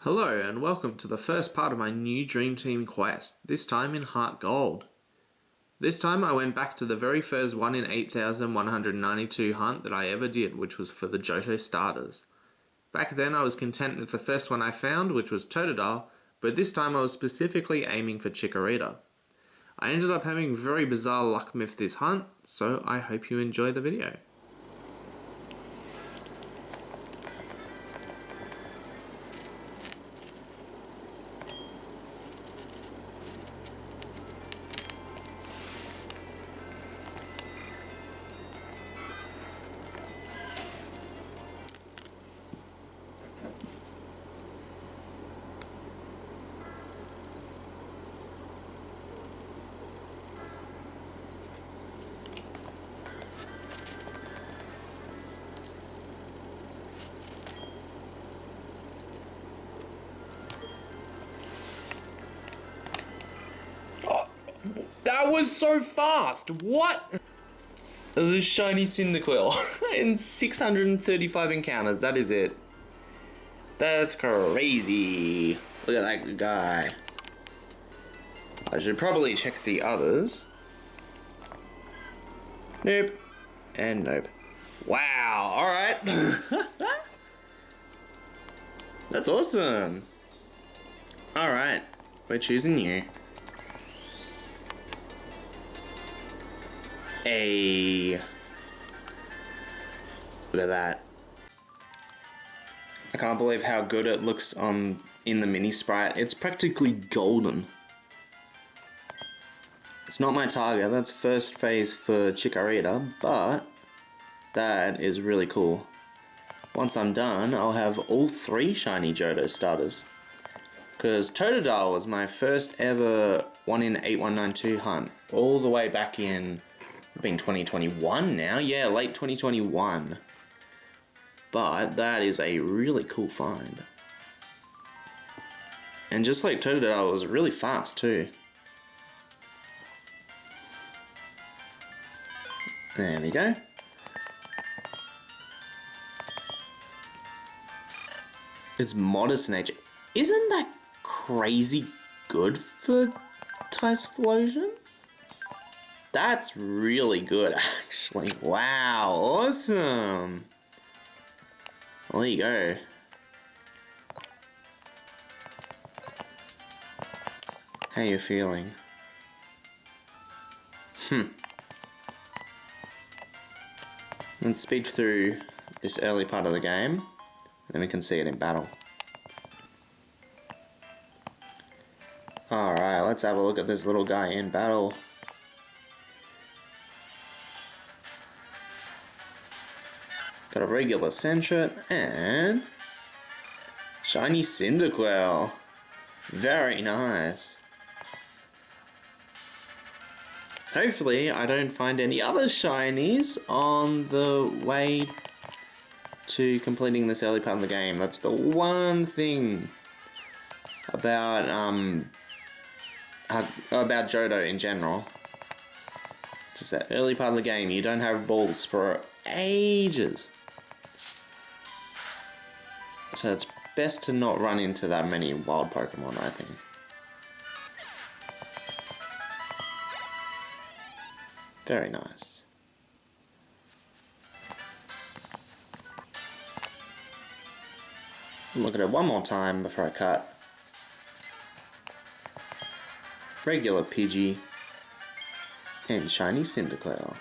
Hello and welcome to the first part of my new Dream Team quest, this time in Heart Gold. This time I went back to the very first 1 in 8,192 hunt that I ever did, which was for the Johto starters. Back then I was content with the first one I found, which was Totodile, but this time I was specifically aiming for Chikorita. I ended up having very bizarre luck with this hunt, so I hope you enjoy the video. That was so fast! What? There's a shiny Cyndaquil in 635 encounters, that is it. That's crazy. Look at that guy. I should probably check the others. Nope. And nope. Wow, alright. That's awesome. Alright, we're choosing you. Hey, look at that. I can't believe how good it looks in the mini sprite. It's practically golden. It's not my target, that's first phase for Chikorita, but that is really cool. Once I'm done, I'll have all 3 shiny Johto starters. Because Totodile was my first ever 1 in 8192 hunt, all the way back in been 2021 now, yeah, late 2021. But that is a really cool find. And just like Totodile, it was really fast too. There we go. It's modest nature. Isn't that crazy good for Typhlosion? That's really good, actually. Wow, awesome. Well, there you go. How you feeling? Let's speed through this early part of the game, and then we can see it in battle. Alright, let's have a look at this little guy in battle. Got a regular Senshet and shiny Cyndaquil. Very nice. Hopefully I don't find any other shinies on the way to completing this early part of the game. That's the one thing about Johto in general. Just that early part of the game, you don't have balls for ages. So it's best to not run into that many wild Pokemon, I think. Very nice. Look at it one more time before I cut. Regular Pidgey and shiny Cyndaquil.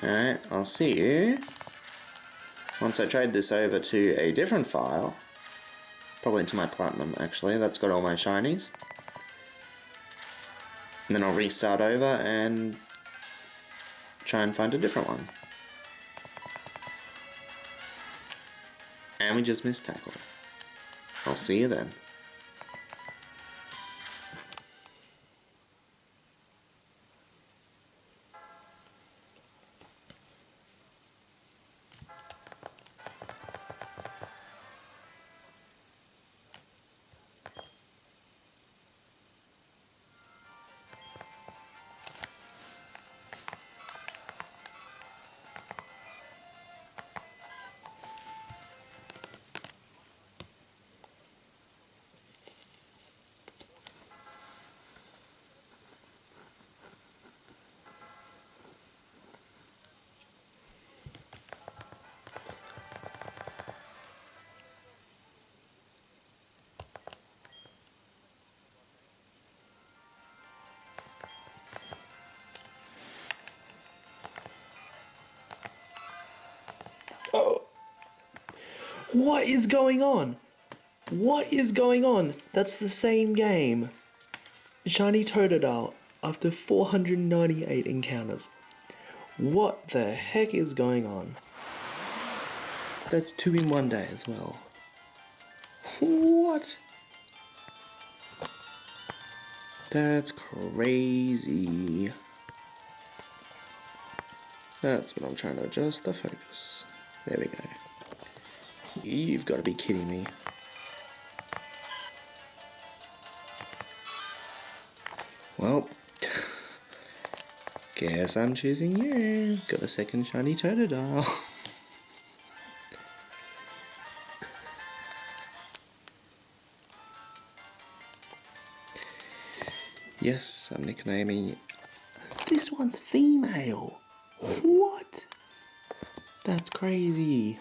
Alright, I'll see you once I trade this over to a different file, probably into my Platinum actually, that's got all my shinies. And then I'll restart over and try and find a different one. And we just missed Tackle. I'll see you then. What is going on? What is going on? That's the same game. Shiny Totodile after 498 encounters. What the heck is going on? That's 2 in 1 day as well. What? That's crazy. That's what I'm trying to adjust the focus. There we go. You've got to be kidding me. Well, guess I'm choosing you. Got a second shiny Totodile. Yes, I'm nicknaming. This one's female. What? That's crazy.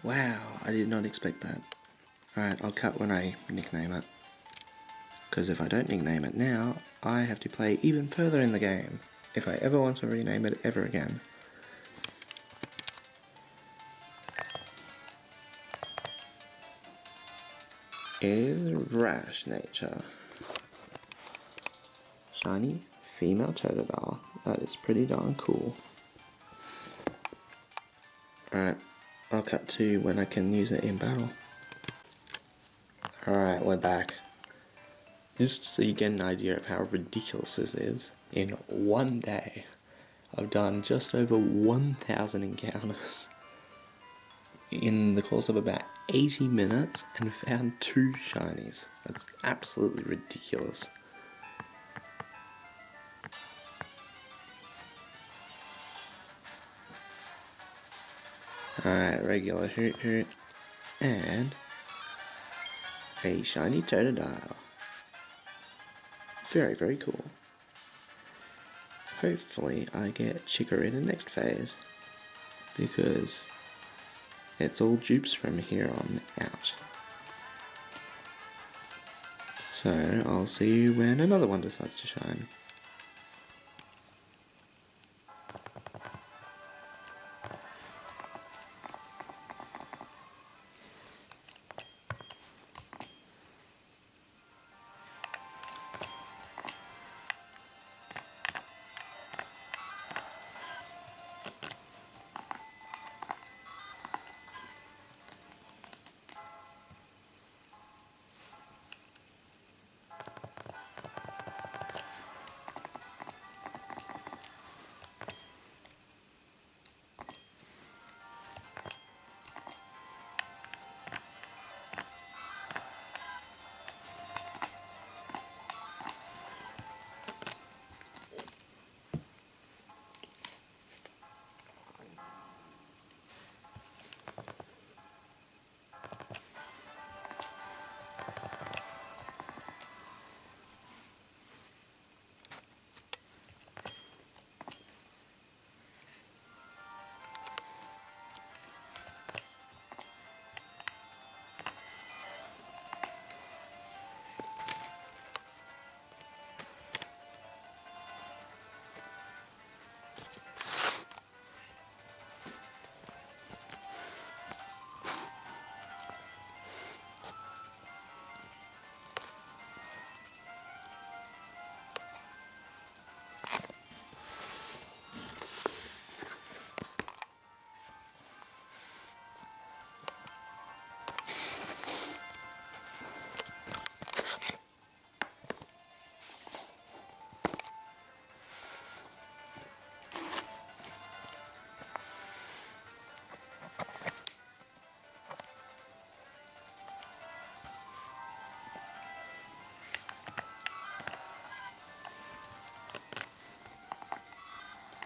Wow, I did not expect that. Alright, I'll cut when I nickname it. Because if I don't nickname it now, I have to play even further in the game. If I ever want to rename it ever again. Is Rash Nature. Shiny female Totodile. That is pretty darn cool. Alright, I'll cut to when I can use it in battle. Alright, we're back. Just so you get an idea of how ridiculous this is, in 1 day, I've done just over 1,000 encounters in the course of about 80 minutes and found 2 shinies. That's absolutely ridiculous. Alright, regular Hoot Hoot and a shiny Totodile. Very, very cool. Hopefully I get Chikorita next phase, because it's all dupes from here on out. So I'll see you when another one decides to shine.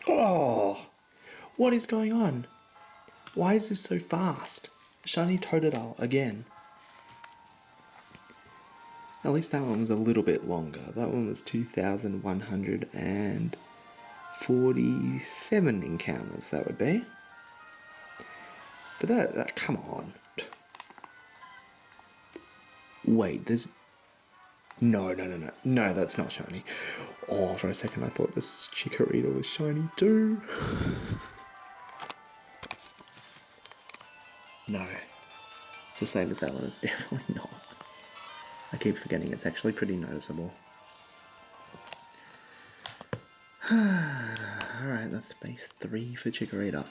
Oh, what is going on? Why is this so fast? Shiny Totodile again. At least that one was a little bit longer. That one was 2,147 encounters, that would be. But that come on. Wait, there's... No, that's not shiny. Oh, for a second I thought this Chikorita was shiny too. No. It's the same as that one. It's definitely not. I keep forgetting it's actually pretty noticeable. Alright, that's base 3 for Chikorita.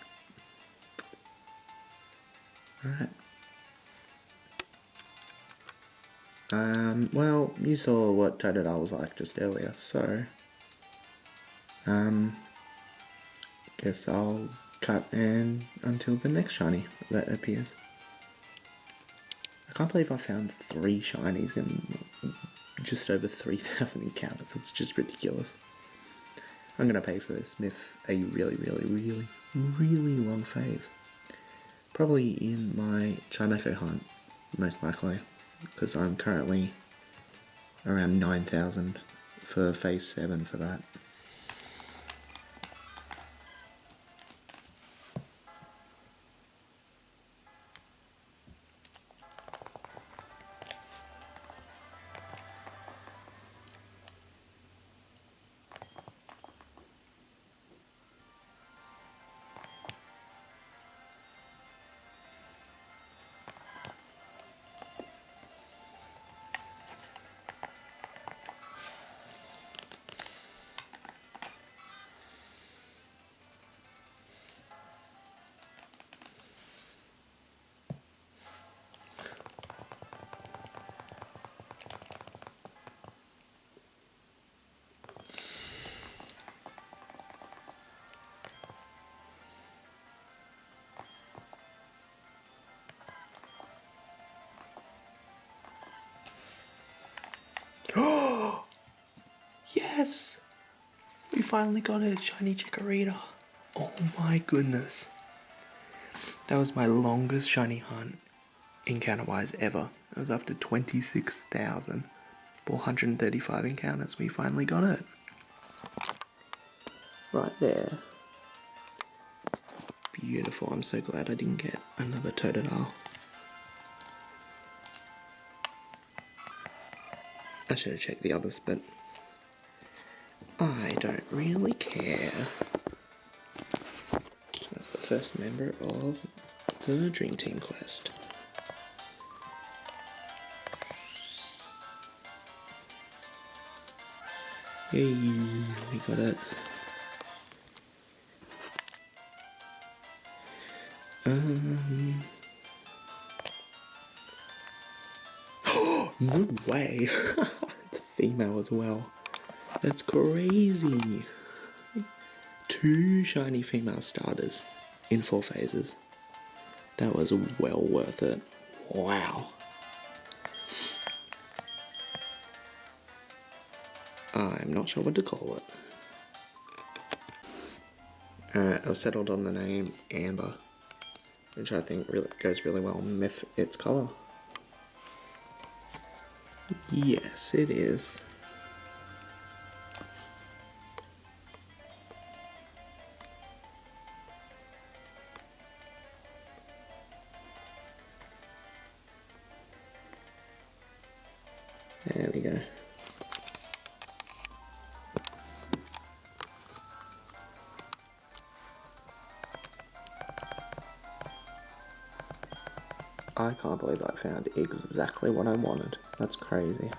Alright. Well, you saw what Totodile was like just earlier, so guess I'll cut and until the next shiny that appears. I can't believe I found 3 shinies in just over 3,000 encounters. It's just ridiculous. I'm gonna pay for this with a really long phase. Probably in my Chimeco hunt, most likely, because I'm currently around 9,000 for phase 7 for that. Yes! We finally got a shiny Chikorita. Oh my goodness. That was my longest shiny hunt, encounter-wise, ever. It was after 26,435 encounters. We finally got it. Right there. Beautiful. I'm so glad I didn't get another Totodile. I should have checked the others, but I don't really care. That's the first member of the Dream Team quest. Yay, we got it. No way! It's female as well. That's crazy! 2 shiny female starters in 4 phases. That was well worth it. Wow. I'm not sure what to call it. Alright, I've settled on the name Amber, which I think really goes really well with its colour. Yes, it is. There we go. I can't believe I found exactly what I wanted. That's crazy.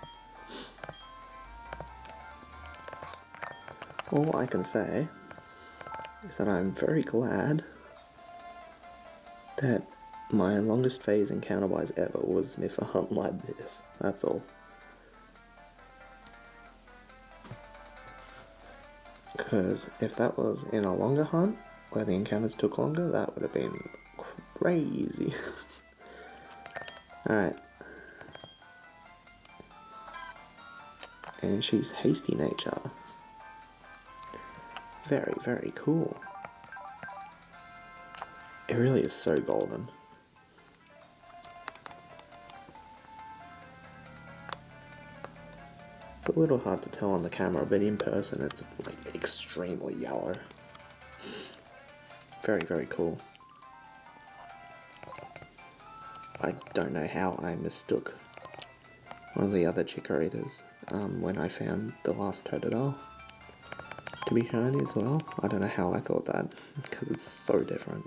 All I can say is that I'm very glad that my longest phase encounter-wise ever was with a hunt like this. That's all. Because if that was in a longer hunt, where the encounters took longer, that would have been crazy. Alright. And she's hasty nature. Very cool. It really is so golden. It's a little hard to tell on the camera, but in person it's like extremely yellow. Very cool. I don't know how I mistook one of the other Chikoritas when I found the last Totodile to be shiny as well. I don't know how I thought that, because it's so different.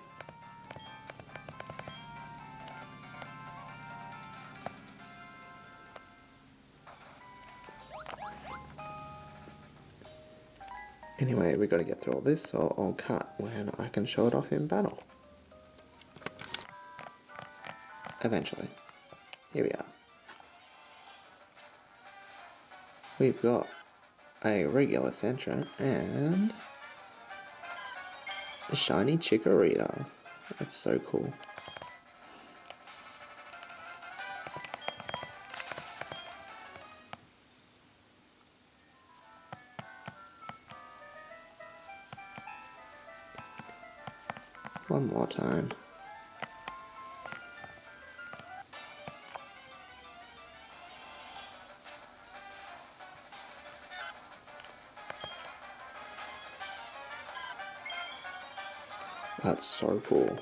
Anyway, we got to get through all this, so I'll cut when I can show it off in battle. Eventually. Here we are. We've got a regular Sentra and a shiny Chikorita. That's so cool. One more time. That's so cool.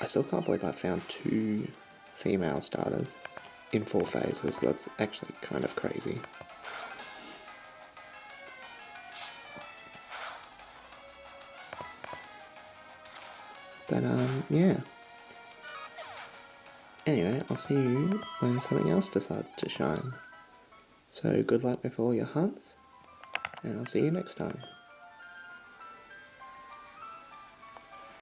I still can't believe I found 2 female starters in 4 phases. That's actually kind of crazy. But yeah. Anyway, I'll see you when something else decides to shine. So good luck with all your hunts, and I'll see you next time.